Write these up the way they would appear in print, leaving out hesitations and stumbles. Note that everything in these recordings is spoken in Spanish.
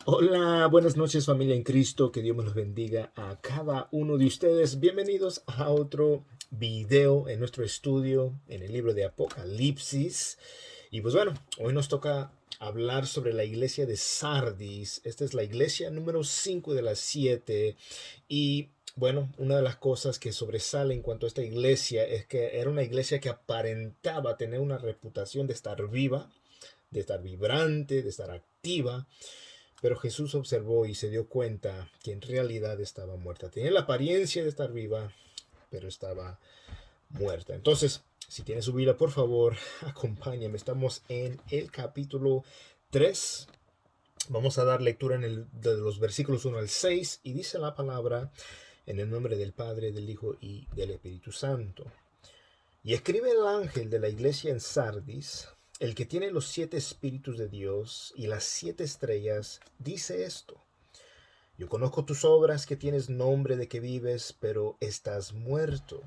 Hola, buenas noches familia en Cristo, que Dios me los bendiga a cada uno de ustedes. Bienvenidos a otro video en nuestro estudio en el libro de Apocalipsis. Y pues bueno, hoy nos toca hablar sobre la iglesia de Sardis. Esta es la iglesia número 5 de las 7. Y bueno, una de las cosas que sobresale en cuanto a esta iglesia es que era una iglesia que aparentaba tener una reputación de estar viva, de estar vibrante, de estar activa. Pero Jesús observó y se dio cuenta que en realidad estaba muerta. Tenía la apariencia de estar viva, pero estaba muerta. Entonces, si tienes su Biblia, por favor, acompáñame. Estamos en el capítulo 3. Vamos a dar lectura de los versículos 1 al 6 y dice la palabra en el nombre del Padre, del Hijo y del Espíritu Santo. Y escribe el ángel de la iglesia en Sardis, el que tiene los 7 espíritus de Dios y las 7 estrellas, dice esto: yo conozco tus obras, que tienes nombre de que vives, pero estás muerto.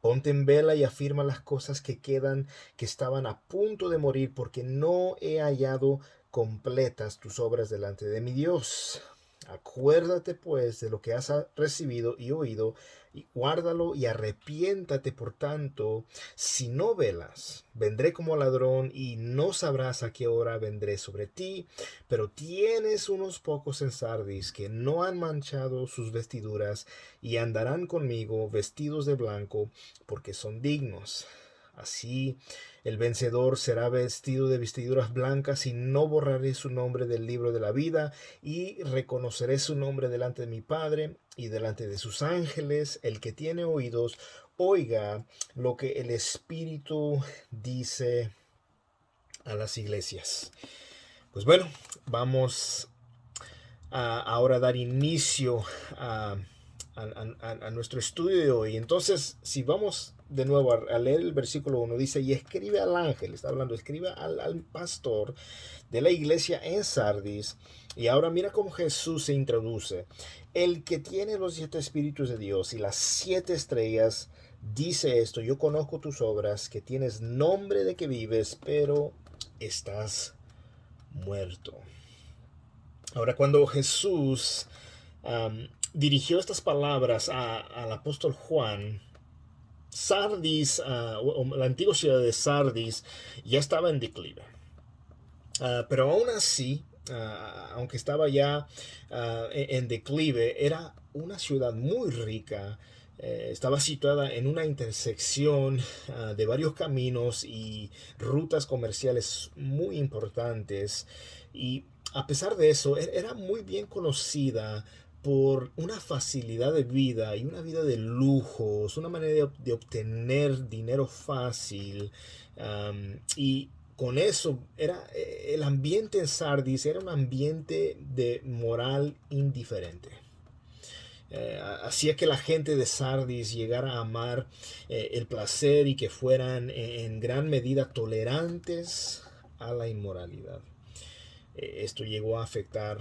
Ponte en vela y afirma las cosas que quedan, que estaban a punto de morir, porque no he hallado completas tus obras delante de mi Dios. Acuérdate pues de lo que has recibido y oído, y guárdalo y arrepiéntate. Por tanto, si no velas, vendré como ladrón y no sabrás a qué hora vendré sobre ti. Pero tienes unos pocos en Sardis que no han manchado sus vestiduras y andarán conmigo vestidos de blanco, porque son dignos. Así el vencedor será vestido de vestiduras blancas, y no borraré su nombre del libro de la vida, y reconoceré su nombre delante de mi Padre y delante de sus ángeles. El que tiene oídos, oiga lo que el Espíritu dice a las iglesias. Pues bueno, vamos a ahora dar inicio a nuestro estudio de hoy. Entonces, si vamos de nuevo a leer el versículo 1, dice: y escribe al ángel, está hablando, escribe al pastor de la iglesia en Sardis. Y ahora mira cómo Jesús se introduce: el que tiene los 7 espíritus de Dios y las 7 estrellas, dice esto: yo conozco tus obras, que tienes nombre de que vives, pero estás muerto. Ahora, cuando Jesús dirigió estas palabras al apóstol Juan, Sardis, o la antigua ciudad de Sardis, ya estaba en declive. Pero aún así, aunque estaba ya en declive, era una ciudad muy rica. Estaba situada en una intersección de varios caminos y rutas comerciales muy importantes. Y a pesar de eso, era muy bien conocida por una facilidad de vida y una vida de lujos, una manera de obtener dinero fácil. Y con eso, el ambiente en Sardis era un ambiente de moral indiferente. Hacía que la gente de Sardis llegara a amar el placer, y que fueran en gran medida tolerantes a la inmoralidad. Esto llegó a afectar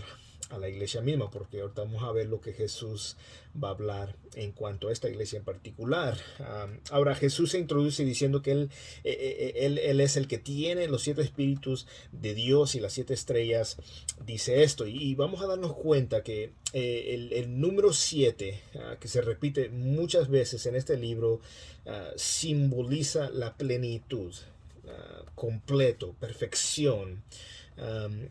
a la iglesia misma, porque ahorita vamos a ver lo que Jesús va a hablar en cuanto a esta iglesia en particular. Ahora Jesús se introduce diciendo que él es el que tiene los 7 espíritus de Dios y las 7 estrellas, dice esto. Y vamos a darnos cuenta que el número 7, que se repite muchas veces en este libro, simboliza la plenitud, completo, perfección.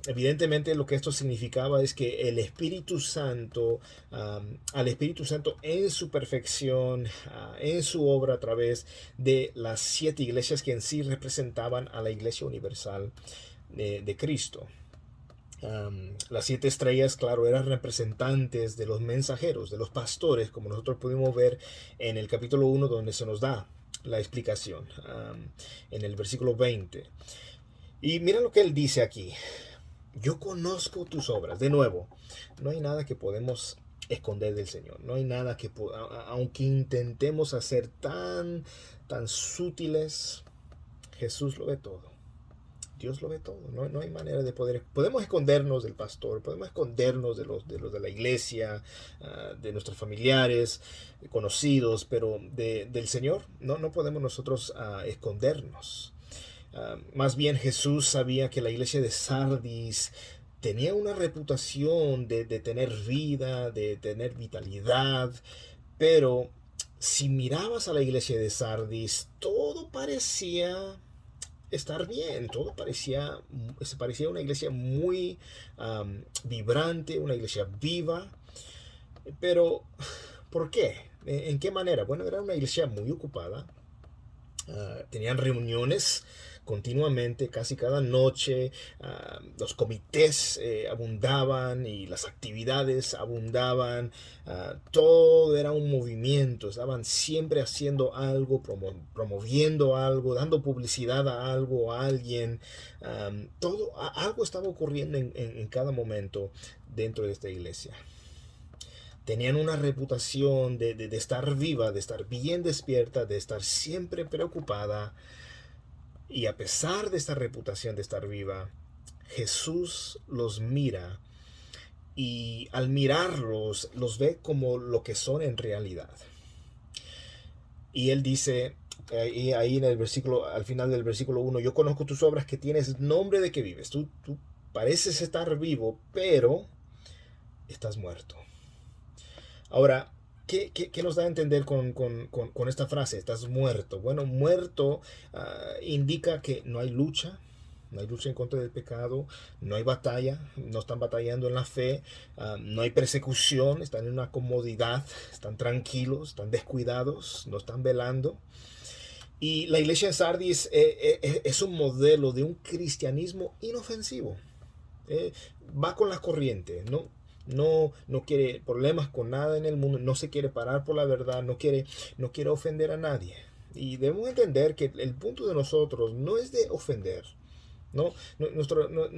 Evidentemente lo que esto significaba es que el Espíritu Santo, al Espíritu Santo en su perfección, en su obra a través de las 7 iglesias que en sí representaban a la iglesia universal de Cristo. Las 7 estrellas, claro, eran representantes de los mensajeros, de los pastores, como nosotros pudimos ver en el capítulo 1, donde se nos da la explicación, en el versículo 20. Y mira lo que él dice aquí: yo conozco tus obras. De nuevo, no hay nada que podemos esconder del Señor. No hay nada que, aunque intentemos hacer tan sutiles, Jesús lo ve todo. Dios lo ve todo. No hay manera de poder. Podemos escondernos del pastor, podemos escondernos de los de la iglesia, de nuestros familiares, conocidos, pero del Señor no podemos nosotros escondernos. Más bien Jesús sabía que la iglesia de Sardis tenía una reputación de tener vida, de tener vitalidad, pero si mirabas a la iglesia de Sardis, todo parecía estar bien, se parecía una iglesia muy vibrante, una iglesia viva, pero ¿por qué? ¿En qué manera? Bueno, era una iglesia muy ocupada. Tenían reuniones continuamente, casi cada noche. Los comités abundaban y las actividades abundaban. Todo era un movimiento. Estaban siempre haciendo algo, promoviendo algo, dando publicidad a algo, a alguien. Algo estaba ocurriendo en cada momento dentro de esta iglesia. Tenían una reputación de estar viva, de estar bien despierta, de estar siempre preocupada. Y a pesar de esta reputación de estar viva, Jesús los mira y al mirarlos los ve como lo que son en realidad. Y él dice ahí en el versículo, al final del versículo 1, yo conozco tus obras, que tienes nombre de que vives. Tú pareces estar vivo, pero estás muerto. Ahora, ¿qué nos da a entender con esta frase? Estás muerto. Bueno, muerto indica que no hay lucha. No hay lucha en contra del pecado, no hay batalla, no están batallando en la fe, no hay persecución, están en una comodidad, están tranquilos, están descuidados, no están velando. Y la iglesia de Sardis es un modelo de un cristianismo inofensivo. Va con la corriente, no quiere problemas con nada en el mundo, no se quiere parar por la verdad, no quiere ofender a nadie. Y debemos entender que el punto de nosotros no es de ofender. No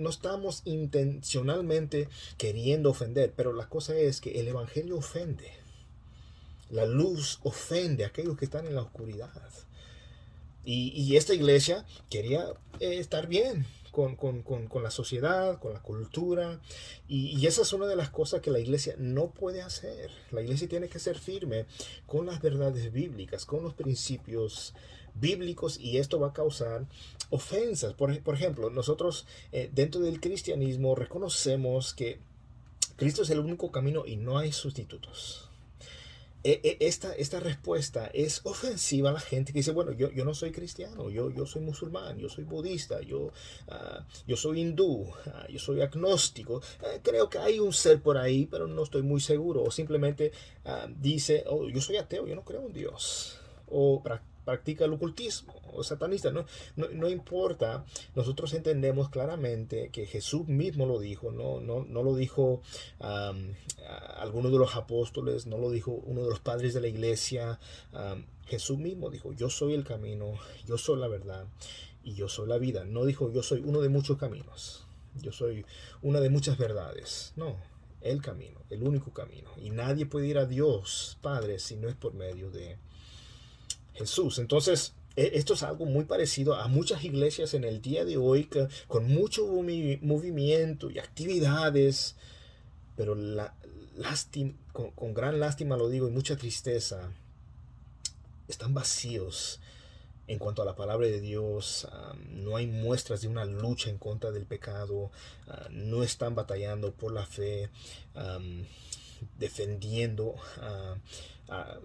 estamos intencionalmente queriendo ofender, pero la cosa es que el evangelio ofende. La luz ofende a aquellos que están en la oscuridad. Y esta iglesia quería estar bien con la sociedad, con la cultura. Y esa es una de las cosas que la iglesia no puede hacer. La iglesia tiene que ser firme con las verdades bíblicas, con los principios bíblicos, y esto va a causar ofensas. Por ejemplo, nosotros dentro del cristianismo reconocemos que Cristo es el único camino y no hay sustitutos. Esta respuesta es ofensiva a la gente que dice, bueno, yo no soy cristiano, yo soy musulmán, yo soy budista, yo soy hindú, yo soy agnóstico, creo que hay un ser por ahí, pero no estoy muy seguro. O simplemente dice, oh, yo soy ateo, yo no creo en Dios. O practica el ocultismo o satanista, no importa. Nosotros entendemos claramente que Jesús mismo lo dijo, no lo dijo alguno de los apóstoles, no lo dijo uno de los padres de la iglesia. Jesús mismo dijo, yo soy el camino, yo soy la verdad y yo soy la vida. No dijo, yo soy uno de muchos caminos, yo soy una de muchas verdades. No, el camino, el único camino. Y nadie puede ir a Dios Padre si no es por medio de Jesús. Entonces, esto es algo muy parecido a muchas iglesias en el día de hoy, con mucho movimiento y actividades, pero con gran lástima lo digo y mucha tristeza, están vacíos en cuanto a la palabra de Dios. No hay muestras de una lucha en contra del pecado. No están batallando por la fe, defendiendo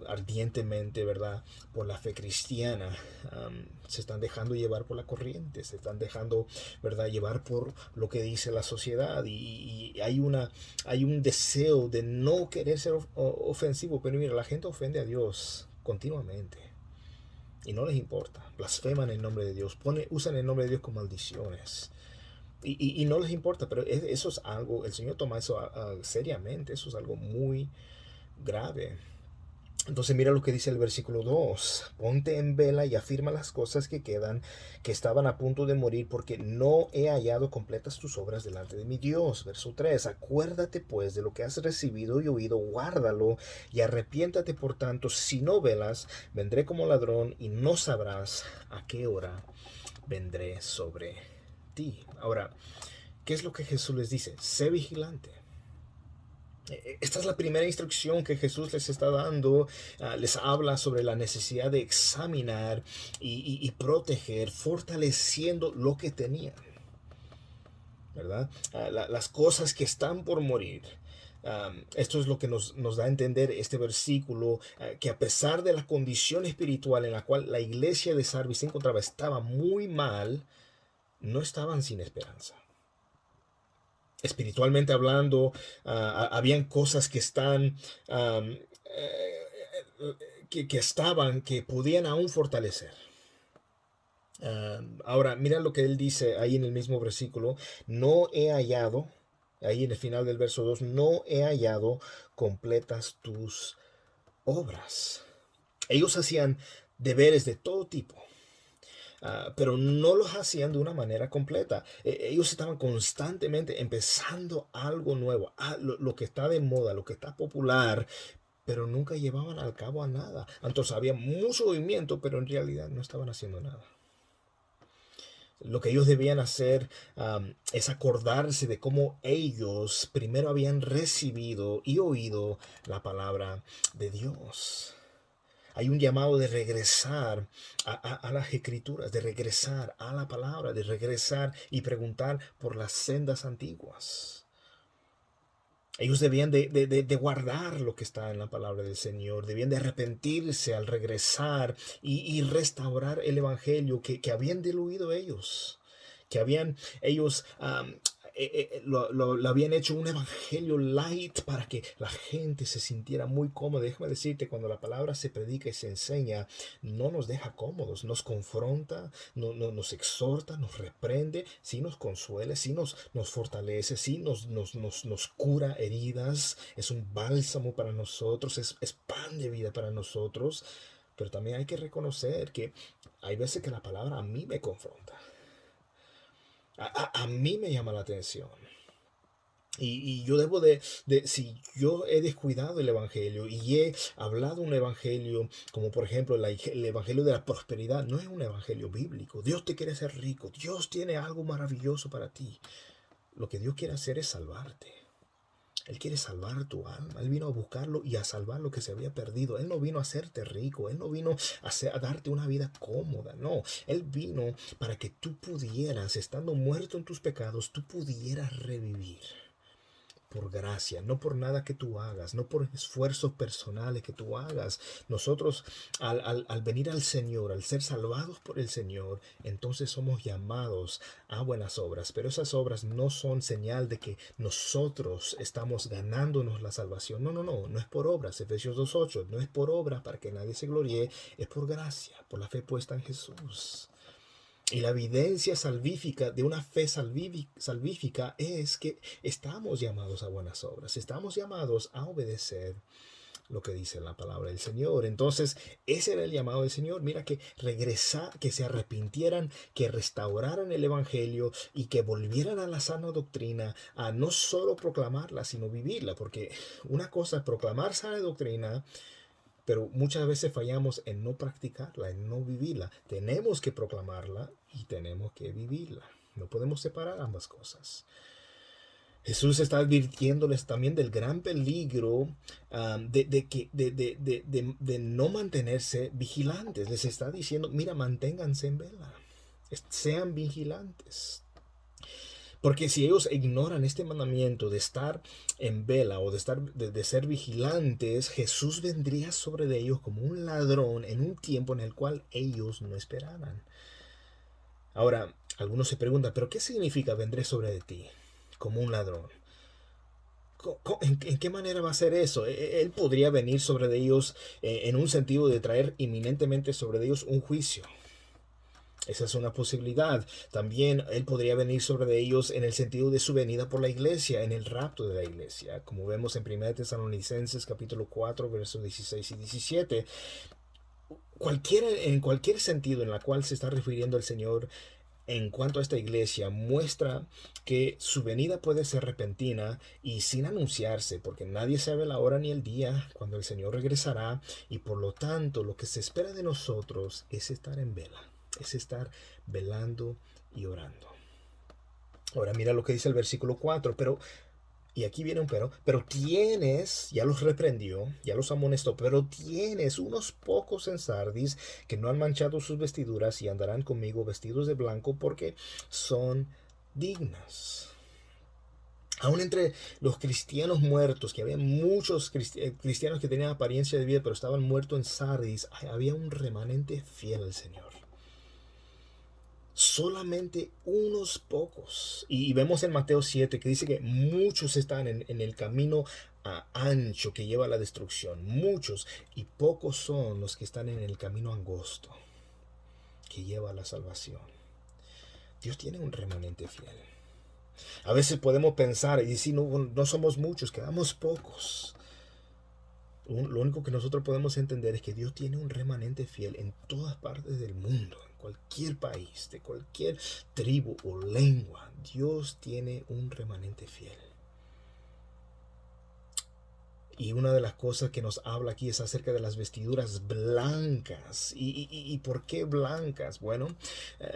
ardientemente, ¿verdad?, por la fe cristiana. Se están dejando llevar por la corriente, se están dejando, ¿verdad?, llevar por lo que dice la sociedad, y hay un deseo de no querer ser ofensivo. Pero mira, la gente ofende a Dios continuamente y no les importa, blasfeman el nombre de Dios, usan el nombre de Dios como maldiciones. Y no les importa, pero eso es algo, el Señor toma eso seriamente, eso es algo muy grave. Entonces mira lo que dice el versículo 2. Ponte en vela y afirma las cosas que quedan, que estaban a punto de morir, porque no he hallado completas tus obras delante de mi Dios. Verso 3. Acuérdate pues de lo que has recibido y oído, guárdalo y arrepiéntate. Por tanto, si no velas, vendré como ladrón y no sabrás a qué hora vendré sobre ti. Ahora, ¿qué es lo que Jesús les dice? Sé vigilante. Esta es la primera instrucción que Jesús les está dando. Les habla sobre la necesidad de examinar y proteger, fortaleciendo lo que tenían. ¿verdad? Las cosas que están por morir. Esto es lo que nos da a entender este versículo, que a pesar de la condición espiritual en la cual la iglesia de Sardis se encontraba, estaba muy mal, no estaban sin esperanza. Espiritualmente hablando, habían cosas que están, que podían aún fortalecer. Ahora, mira lo que él dice ahí en el mismo versículo: no he hallado, ahí en el final del verso 2, no he hallado completas tus obras. Ellos hacían deberes de todo tipo, pero no los hacían de una manera completa. Ellos estaban constantemente empezando algo nuevo, lo que está de moda, lo que está popular, pero nunca llevaban al cabo a nada. Entonces había mucho movimiento, pero en realidad no estaban haciendo nada. Lo que ellos debían hacer es acordarse de cómo ellos primero habían recibido y oído la palabra de Dios. Hay un llamado de regresar a las escrituras, de regresar a la palabra, de regresar y preguntar por las sendas antiguas. Ellos debían de guardar lo que está en la palabra del Señor, debían de arrepentirse al regresar y restaurar el evangelio que habían diluido ellos, que habían ellos lo habían hecho un evangelio light para que la gente se sintiera muy cómoda. Déjame decirte, cuando la palabra se predica y se enseña, no nos deja cómodos, nos confronta, nos exhorta, nos reprende, sí nos consuela, sí nos fortalece, sí nos cura heridas, es un bálsamo para nosotros, es pan de vida para nosotros. Pero también hay que reconocer que hay veces que la palabra a mí me confronta. A mí me llama la atención. Y yo debo si yo he descuidado el evangelio y he hablado un evangelio, como por ejemplo el evangelio de la prosperidad, no es un evangelio bíblico. Dios te quiere hacer rico, Dios tiene algo maravilloso para ti. Lo que Dios quiere hacer es salvarte. Él quiere salvar tu alma. Él vino a buscarlo y a salvar lo que se había perdido. Él no vino a hacerte rico. Él no vino a darte una vida cómoda. No, Él vino para que tú pudieras, estando muerto en tus pecados, tú pudieras revivir. Por gracia, no por nada que tú hagas, no por esfuerzos personales que tú hagas. Nosotros al venir al Señor, al ser salvados por el Señor, entonces somos llamados a buenas obras, pero esas obras no son señal de que nosotros estamos ganándonos la salvación. No es por obras. Efesios 2:8, no es por obras para que nadie se gloríe, es por gracia, por la fe puesta en Jesús. Y la evidencia salvífica de una fe salvífica es que estamos llamados a buenas obras, estamos llamados a obedecer lo que dice la palabra del Señor. Entonces, ese era el llamado del Señor. Mira, que que se arrepintieran, que restauraran el evangelio y que volvieran a la sana doctrina, a no solo proclamarla, sino vivirla. Porque una cosa es proclamar sana doctrina, pero muchas veces fallamos en no practicarla, en no vivirla. Tenemos que proclamarla y tenemos que vivirla. No podemos separar ambas cosas. Jesús está advirtiéndoles también del gran peligro de no mantenerse vigilantes. Les está diciendo, mira, manténganse en vela. Sean vigilantes. Porque si ellos ignoran este mandamiento de estar en vela o de ser vigilantes, Jesús vendría sobre de ellos como un ladrón en un tiempo en el cual ellos no esperaban. Ahora, algunos se preguntan, ¿pero qué significa vendré sobre de ti como un ladrón? ¿En qué manera va a ser eso? Él podría venir sobre de ellos en un sentido de traer inminentemente sobre de ellos un juicio. Esa es una posibilidad. También Él podría venir sobre ellos en el sentido de su venida por la iglesia, en el rapto de la iglesia, como vemos en 1 Tesalonicenses capítulo 4, versos 16 y 17. En cualquier sentido en la cual se está refiriendo el Señor en cuanto a esta iglesia, muestra que su venida puede ser repentina y sin anunciarse, porque nadie sabe la hora ni el día cuando el Señor regresará, y por lo tanto lo que se espera de nosotros es estar en vela, es estar velando y orando. Ahora mira lo que dice el versículo 4, y aquí viene un pero tienes, ya los reprendió, ya los amonestó, pero tienes unos pocos en Sardis que no han manchado sus vestiduras y andarán conmigo vestidos de blanco porque son dignas. Aún entre los cristianos muertos, que había muchos cristianos que tenían apariencia de vida, pero estaban muertos en Sardis, había un remanente fiel al Señor. Solamente unos pocos. Y vemos en Mateo 7 que dice que muchos están en el camino ancho que lleva a la destrucción. Muchos. Y pocos son los que están en el camino angosto que lleva a la salvación. Dios tiene un remanente fiel. A veces podemos pensar y decir, no somos muchos, quedamos pocos. Lo único que nosotros podemos entender es que Dios tiene un remanente fiel en todas partes del mundo, en cualquier país, de cualquier tribu o lengua. Dios tiene un remanente fiel. Y una de las cosas que nos habla aquí es acerca de las vestiduras blancas. ¿Y por qué blancas? Bueno,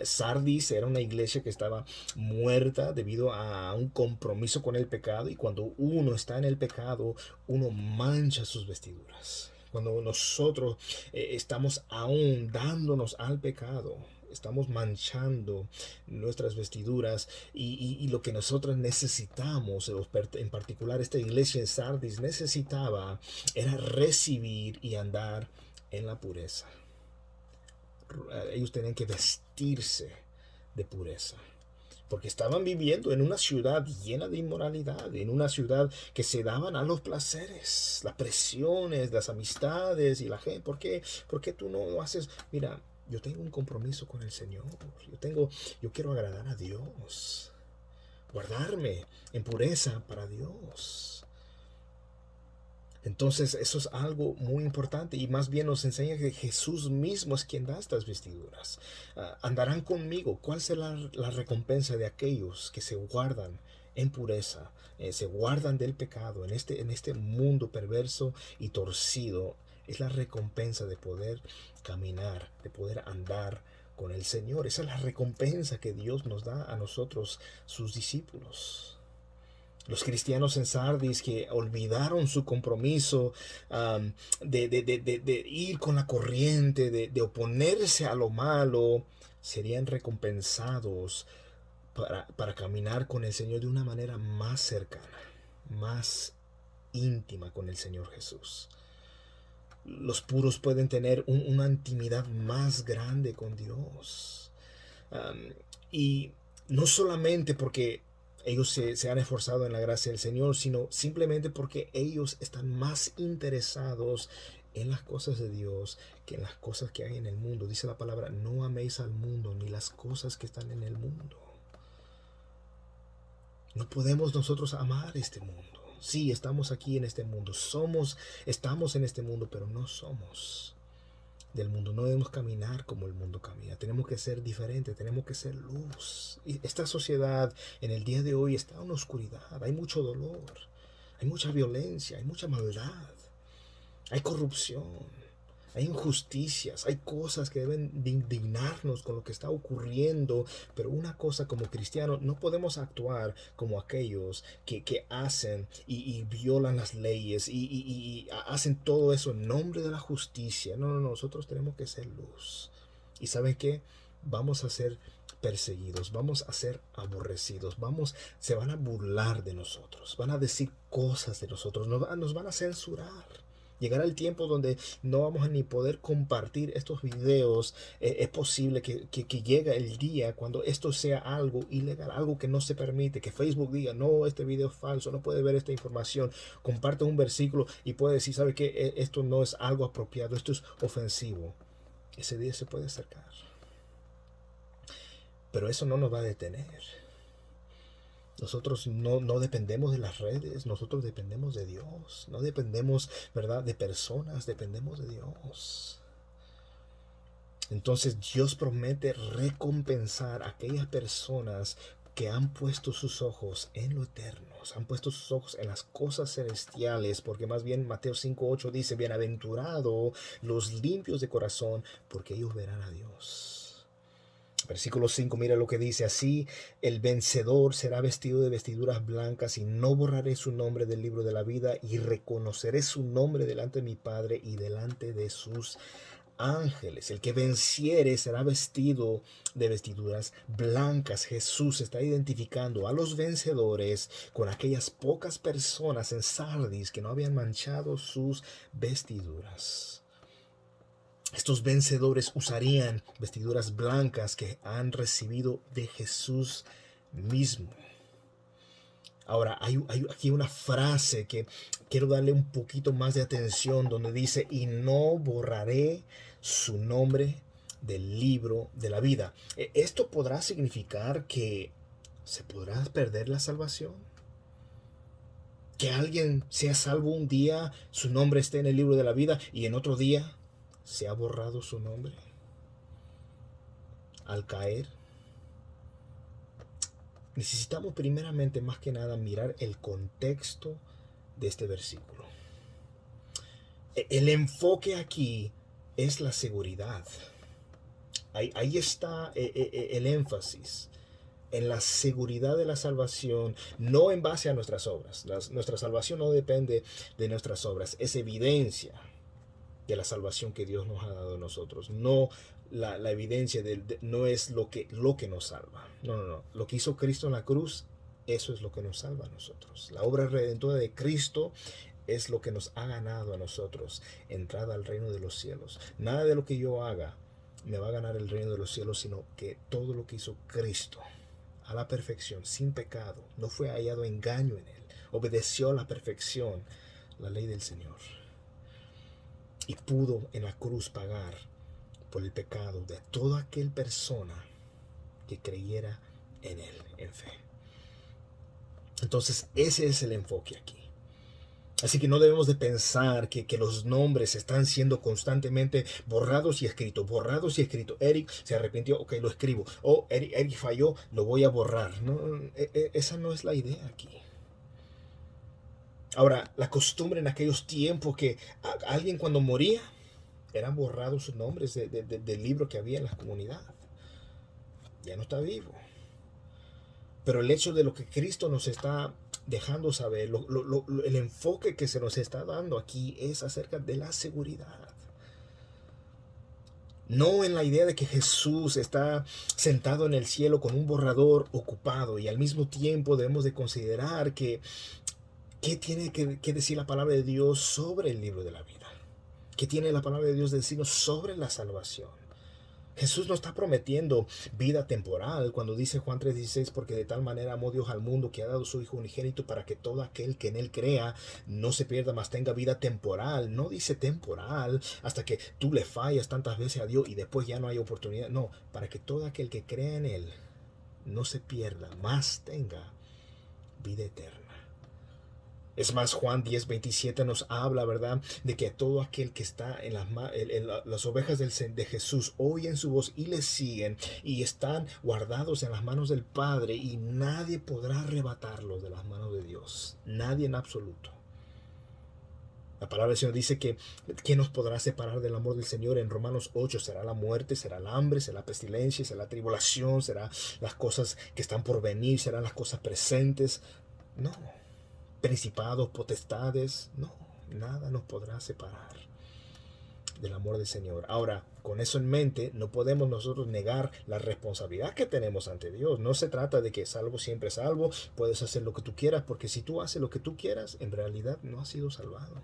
Sardis era una iglesia que estaba muerta debido a un compromiso con el pecado. Y cuando uno está en el pecado, uno mancha sus vestiduras. Cuando nosotros estamos aún dándonos al pecado, estamos manchando nuestras vestiduras y lo que nosotros necesitamos, en particular esta iglesia en Sardis necesitaba, era recibir y andar en la pureza. Ellos tenían que vestirse de pureza, porque estaban viviendo en una ciudad llena de inmoralidad, en una ciudad que se daban a los placeres, las presiones, las amistades y la gente. ¿Por qué tú no lo haces? Mira, yo tengo un compromiso con el Señor. Yo quiero agradar a Dios. Guardarme en pureza para Dios. Entonces eso es algo muy importante y más bien nos enseña que Jesús mismo es quien da estas vestiduras. Andarán conmigo. ¿Cuál será la recompensa de aquellos que se guardan en pureza, se guardan del pecado en este mundo perverso y torcido? Es la recompensa de poder caminar, de poder andar con el Señor. Esa es la recompensa que Dios nos da a nosotros, sus discípulos. Los cristianos en Sardis que olvidaron su compromiso de ir con la corriente, de oponerse a lo malo, serían recompensados para caminar con el Señor de una manera más cercana, más íntima con el Señor Jesús. Los puros pueden tener una intimidad más grande con Dios. Y no solamente porque ellos se han esforzado en la gracia del Señor, sino simplemente porque ellos están más interesados en las cosas de Dios que en las cosas que hay en el mundo. Dice la palabra, no améis al mundo ni las cosas que están en el mundo. No podemos nosotros amar este mundo. Sí, estamos aquí en este mundo. Estamos en este mundo, pero no somos del mundo. No debemos caminar como el mundo camina. Tenemos que ser diferentes, tenemos que ser luz. Y esta sociedad en el día de hoy está en oscuridad. Hay mucho dolor, hay mucha violencia, hay mucha maldad, hay corrupción, hay injusticias, hay cosas que deben de indignarnos con lo que está ocurriendo. Pero una cosa, como cristianos, no podemos actuar como aquellos que hacen y violan las leyes y hacen todo eso en nombre de la justicia. No, nosotros tenemos que ser luz. ¿Y saben qué? Vamos a ser perseguidos, vamos a ser aborrecidos, se van a burlar de nosotros, van a decir cosas de nosotros, nos van a censurar. Llegará el tiempo donde no vamos a ni poder compartir estos videos. Es posible que llegue el día cuando esto sea algo ilegal, algo que no se permite, que Facebook diga, no, este video es falso, no puede ver esta información. Comparte un versículo y puede decir, ¿sabe qué? Esto no es algo apropiado, esto es ofensivo. Ese día se puede acercar. Pero eso no nos va a detener. Nosotros no dependemos de las redes, nosotros dependemos de Dios. No dependemos, ¿verdad?, de personas, dependemos de Dios. Entonces Dios promete recompensar a aquellas personas que han puesto sus ojos en lo eterno, han puesto sus ojos en las cosas celestiales, porque más bien Mateo 5:8 dice, bienaventurados los limpios de corazón, porque ellos verán a Dios. Versículo 5, mira lo que dice, así el vencedor será vestido de vestiduras blancas y no borraré su nombre del libro de la vida y reconoceré su nombre delante de mi Padre y delante de sus ángeles. El que venciere será vestido de vestiduras blancas. Jesús está identificando a los vencedores con aquellas pocas personas en Sardis que no habían manchado sus vestiduras. Estos vencedores usarían vestiduras blancas que han recibido de Jesús mismo. Ahora, hay aquí una frase que quiero darle un poquito más de atención, donde dice, y no borraré su nombre del libro de la vida. ¿Esto podrá significar que se podrá perder la salvación? Que alguien sea salvo un día, su nombre esté en el libro de la vida, y en otro día se ha borrado su nombre al caer. Necesitamos primeramente, más que nada, mirar el contexto de este versículo. El enfoque aquí es la seguridad. Ahí está el énfasis en la seguridad de la salvación, no en base a nuestras obras. Nuestra salvación no depende de nuestras obras, es evidencia de la salvación que Dios nos ha dado a nosotros. No la evidencia no es lo que nos salva. No. Lo que hizo Cristo en la cruz, eso es lo que nos salva a nosotros. La obra redentora de Cristo es lo que nos ha ganado a nosotros entrada al reino de los cielos. Nada de lo que yo haga me va a ganar el reino de los cielos, sino que todo lo que hizo Cristo a la perfección, sin pecado, no fue hallado engaño en él, obedeció a la perfección la ley del Señor y pudo en la cruz pagar por el pecado de toda aquella persona que creyera en él, en fe. Entonces ese es el enfoque aquí. Así que no debemos de pensar que los nombres están siendo constantemente borrados y escritos, borrados y escritos. Eric se arrepintió, ok, lo escribo. O Eric falló, lo voy a borrar. No, esa no es la idea aquí. Ahora, la costumbre en aquellos tiempos que alguien cuando moría, eran borrados sus nombres del libro que había en la comunidad. Ya no está vivo. Pero el hecho de lo que Cristo nos está dejando saber, el enfoque que se nos está dando aquí es acerca de la seguridad. No en la idea de que Jesús está sentado en el cielo con un borrador ocupado, y al mismo tiempo debemos de considerar que ¿qué tiene que decir la palabra de Dios sobre el libro de la vida? ¿Qué tiene la palabra de Dios de decirnos sobre la salvación? Jesús no está prometiendo vida temporal cuando dice Juan 3:16, porque de tal manera amó Dios al mundo que ha dado su Hijo unigénito para que todo aquel que en él crea no se pierda, mas tenga vida temporal. No dice temporal hasta que tú le fallas tantas veces a Dios y después ya no hay oportunidad. No, para que todo aquel que crea en él no se pierda, mas tenga vida eterna. Es más, Juan 10:27 nos habla, ¿verdad?, de que todo aquel que está en las ovejas de Jesús oyen su voz y le siguen y están guardados en las manos del Padre, y nadie podrá arrebatarlos de las manos de Dios. Nadie en absoluto. La palabra del Señor dice que ¿quién nos podrá separar del amor del Señor? En Romanos 8, será la muerte, será el hambre, será la pestilencia, será la tribulación, será las cosas que están por venir, serán las cosas presentes. No. Principados, potestades, no, nada nos podrá separar del amor del Señor. Ahora, con eso en mente, no podemos nosotros negar la responsabilidad que tenemos ante Dios. No se trata de que salvo siempre salvo, puedes hacer lo que tú quieras, porque si tú haces lo que tú quieras, en realidad no has sido salvado.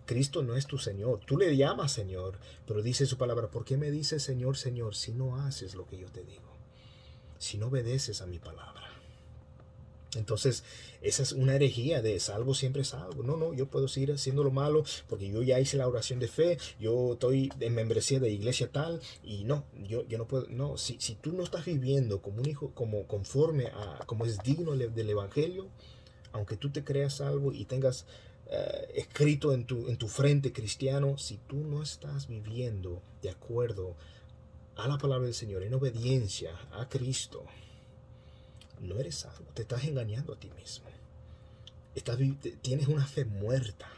Cristo no es tu Señor. Tú le llamas Señor, pero dice su palabra, ¿por qué me dices Señor, Señor, si no haces lo que yo te digo? Si no obedeces a mi palabra. Entonces, esa es una herejía de salvo siempre salvo. No, yo puedo seguir haciendo lo malo porque yo ya hice la oración de fe, yo estoy en membresía de iglesia tal, y yo no puedo. No, si tú no estás viviendo como un hijo, como conforme a como es digno del evangelio, aunque tú te creas salvo y tengas escrito en tu frente cristiano, si tú no estás viviendo de acuerdo a la palabra del Señor, en obediencia a Cristo, no eres salvo, te estás engañando a ti mismo. Tienes una fe muerta.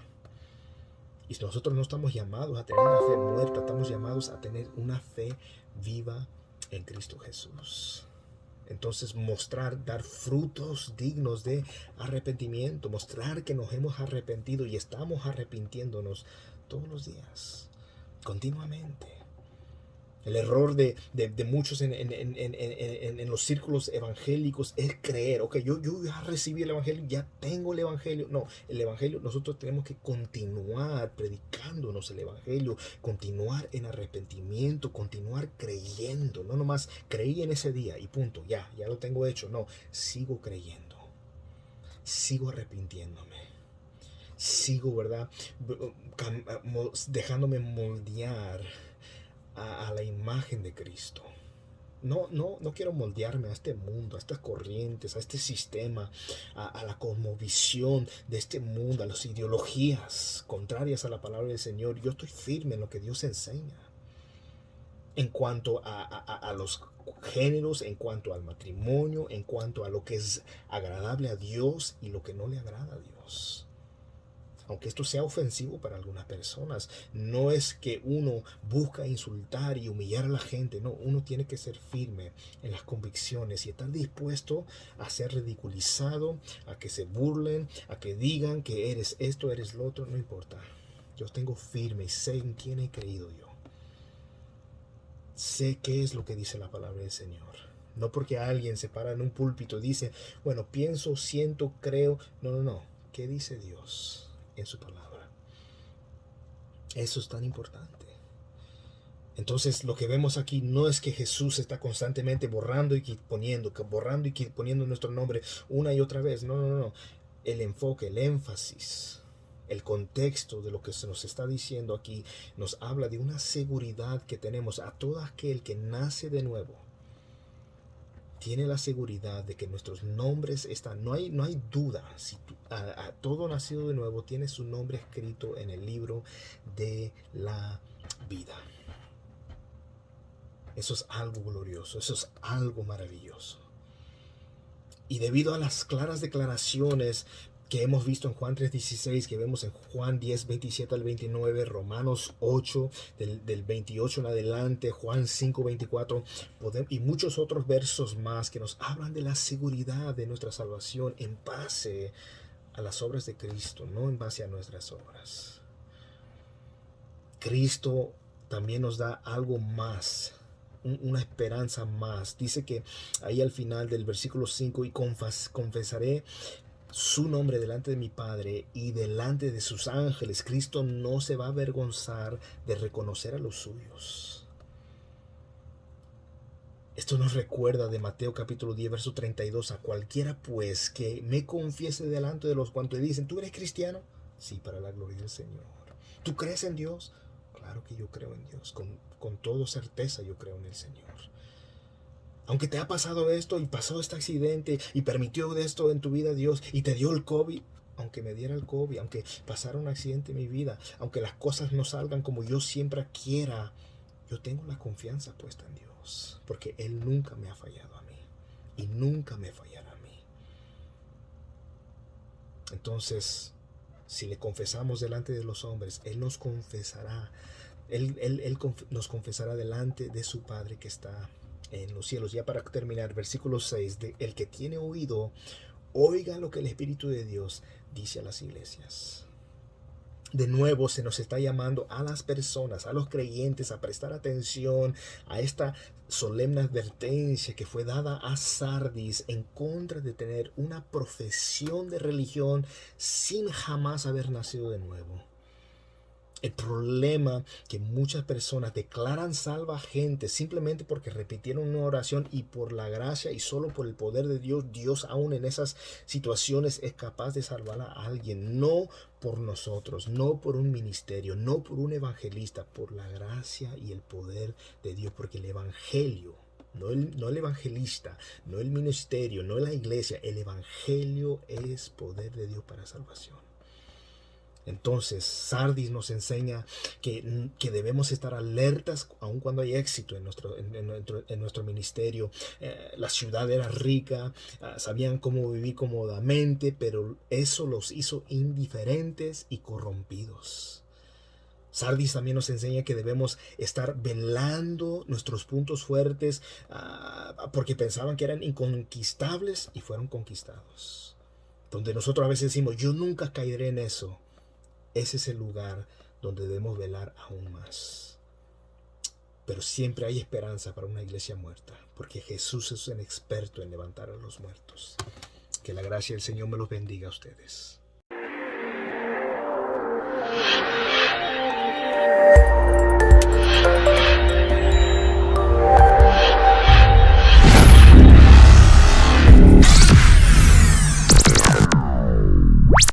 Y nosotros no estamos llamados a tener una fe muerta, estamos llamados a tener una fe viva en Cristo Jesús. Entonces dar frutos dignos de arrepentimiento, mostrar que nos hemos arrepentido y estamos arrepintiéndonos todos los días. continuamente. El error de muchos en los círculos evangélicos es creer, ok, yo ya recibí el evangelio, ya tengo el evangelio. No, el evangelio nosotros tenemos que continuar predicándonos el evangelio, continuar en arrepentimiento, continuar creyendo. No nomás creí en ese día y punto, ya lo tengo hecho. No, sigo creyendo, sigo arrepintiéndome, sigo, ¿verdad? Dejándome moldear a la imagen de Cristo. No quiero moldearme a este mundo, a estas corrientes, a este sistema, a la cosmovisión de este mundo, a las ideologías contrarias a la palabra del Señor. Yo estoy firme en lo que Dios enseña. En cuanto a los géneros, en cuanto al matrimonio, en cuanto a lo que es agradable a Dios y lo que no le agrada a Dios. Aunque esto sea ofensivo para algunas personas, no es que uno busca insultar y humillar a la gente, no, uno tiene que ser firme en las convicciones y estar dispuesto a ser ridiculizado, a que se burlen, a que digan que eres esto, eres lo otro, no importa. Yo tengo firme y sé en quién he creído yo. Sé qué es lo que dice la palabra del Señor. No porque alguien se para en un púlpito y dice, bueno, pienso, siento, creo. No. ¿Qué dice Dios en su palabra? Eso es tan importante. Entonces lo que vemos aquí no es que Jesús está constantemente borrando y poniendo nuestro nombre una y otra vez. No. El enfoque, el énfasis, el contexto de lo que se nos está diciendo aquí nos habla de una seguridad que tenemos a todo aquel que nace de nuevo. Tiene la seguridad de que nuestros nombres están, no hay duda, si a todo nacido de nuevo tiene su nombre escrito en el libro de la vida. Eso es algo glorioso, eso es algo maravilloso. Y debido a las claras declaraciones que hemos visto en Juan 3:16, que vemos en Juan 10:27 al 29, Romanos 8, del 28 en adelante, Juan 5:24, y muchos otros versos más que nos hablan de la seguridad de nuestra salvación en base a las obras de Cristo, no en base a nuestras obras. Cristo también nos da algo más, una esperanza más. Dice que ahí al final del versículo 5, y confesaré su nombre delante de mi Padre y delante de sus ángeles. Cristo no se va a avergonzar de reconocer a los suyos. Esto nos recuerda de Mateo capítulo 10, verso 32. A cualquiera pues que me confiese delante de los cuantos dicen, ¿tú eres cristiano? Sí, para la gloria del Señor. ¿Tú crees en Dios? Claro que yo creo en Dios. Con toda certeza yo creo en el Señor. Aunque te ha pasado esto y pasó este accidente y permitió de esto en tu vida Dios y te dio el COVID, aunque me diera el COVID, aunque pasara un accidente en mi vida, aunque las cosas no salgan como yo siempre quiera, yo tengo la confianza puesta en Dios, porque Él nunca me ha fallado a mí y nunca me fallará a mí. Entonces, si le confesamos delante de los hombres, Él nos confesará. Él nos confesará delante de su Padre que está en los cielos. Ya para terminar, versículo 6, el que tiene oído, oiga lo que el Espíritu de Dios dice a las iglesias. De nuevo se nos está llamando a las personas, a los creyentes, a prestar atención a esta solemne advertencia que fue dada a Sardis en contra de tener una profesión de religión sin jamás haber nacido de nuevo. El problema que muchas personas declaran salva a gente simplemente porque repitieron una oración y por la gracia y solo por el poder de Dios, Dios aún en esas situaciones es capaz de salvar a alguien. No por nosotros, no por un ministerio, no por un evangelista, por la gracia y el poder de Dios. Porque el evangelio, no el evangelista, no el ministerio, no la iglesia, el evangelio es poder de Dios para salvación. Entonces, Sardis nos enseña que debemos estar alertas aun cuando hay éxito en nuestro ministerio. La ciudad era rica, sabían cómo vivir cómodamente, pero eso los hizo indiferentes y corrompidos. Sardis también nos enseña que debemos estar velando nuestros puntos fuertes porque pensaban que eran inconquistables y fueron conquistados. Donde nosotros a veces decimos, yo nunca caeré en eso. Ese es el lugar donde debemos velar aún más. Pero siempre hay esperanza para una iglesia muerta, porque Jesús es un experto en levantar a los muertos. Que la gracia del Señor me los bendiga a ustedes.